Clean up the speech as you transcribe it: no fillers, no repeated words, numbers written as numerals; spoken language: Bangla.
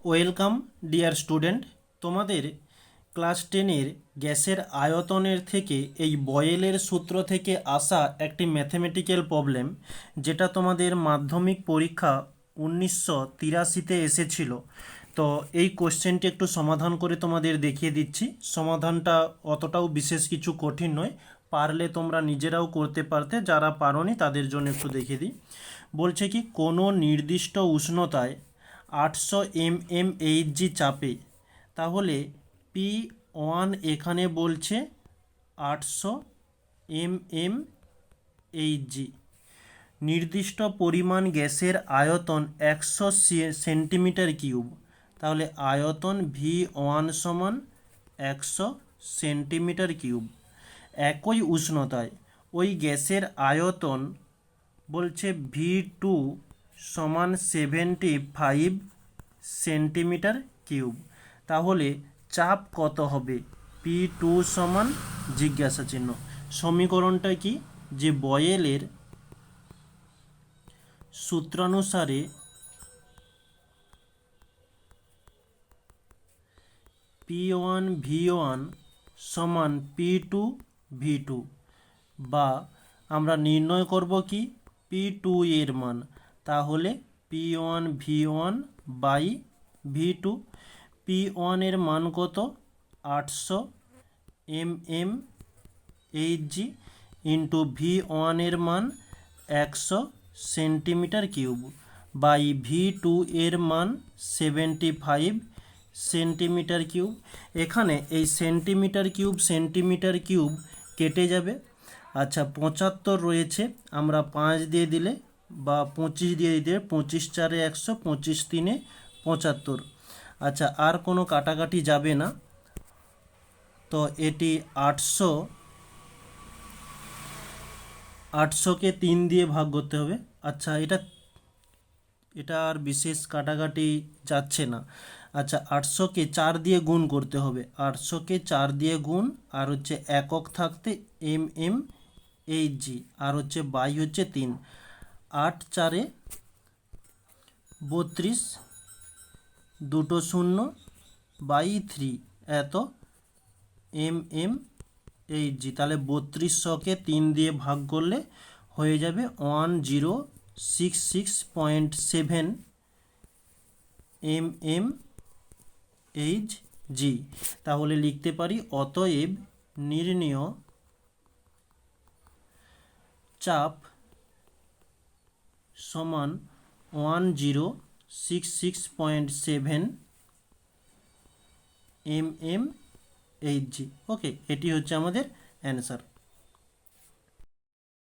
ওয়েলকাম ডিয়ার স্টুডেন্ট, তোমাদের ক্লাস 10-এর গ্যাসের আয়তনের থেকে এই বয়েলের সূত্র থেকে আসা একটি ম্যাথমেটিক্যাল প্রবলেম, যেটা তোমাদের মাধ্যমিক পরীক্ষা 1983-তে এসেছিল। তো এই কোশ্চেনটি একটু সমাধান করে তোমাদের দেখিয়ে দিচ্ছি। সমাধানটা অতটাও বিশেষ কিছু কঠিন নয়, পারলে তোমরা নিজেরাও করতে পারতে, যারা পারোনি তাদের জন্য একটু দেখিয়ে দিই। বলছে কি, কোনো নির্দিষ্ট উষ্ণতায় 800 mmHg চাপে, তাহলে P1 এখানে বলছে 800 mmHg। নির্দিষ্ট পরিমাণ গ্যাসের আয়তন 100 সেন্টিমিটার কিউব, তাহলে আয়তন V1 সমান 100 সেন্টিমিটার কিউব। একই উষ্ণতায় ওই গ্যাসের আয়তন বলছে V2 সমান 75 সেন্টিমিটার কিউব, তাহলে চাপ কত হবে? P2 সমান জিজ্ঞাসা চিহ্ন। সমীকরণটা কি? যে বয়েলের সূত্রানুসারে P1 V1 সমান P2 V2, বা আমরা নির্ণয় করব কি P2 এর মান, তাহলে P1 V1 by V2। P1 এর মান কত? 800 mmHg ইন্টু V1 এর মান 100 সেন্টিমিটার কিউব বাই V2 এর মান 75 সেন্টিমিটার কিউব। এখানে এই সেন্টিমিটার কিউব কেটে যাবে। আচ্ছা, 75 রয়েছে, আমরা 5 দিয়ে দিলে বা 25 দিয়ে দিলে 25 4 100, 25 3 75। আচ্ছা, আর কোনো কাটাকাটি যাবে না, তো এটি 800কে 3 দিয়ে ভাগ করতে হবে। আচ্ছা, এটা আর বিশেষ কাটাকাটি যাচ্ছে না। আচ্ছা, 800কে 4 দিয়ে গুণ করতে হবে, 800কে 4 দিয়ে গুণ, আর হচ্ছে একক থাকতে mmHg, আর হচ্ছে বাই হচ্ছে 3, 8 4 32, দুটো শূন্য বাই 3 এত mmHg। তাহলে 3200কে 3 দিয়ে ভাগ করলে হয়ে যাবে 1066.7 mmHg। তাহলে লিখতে পারি, অতএব নির্ণেয় চাপ সমান 1066.7 mmHg। ওকে, এটি হচ্ছে আমাদের অ্যান্সার।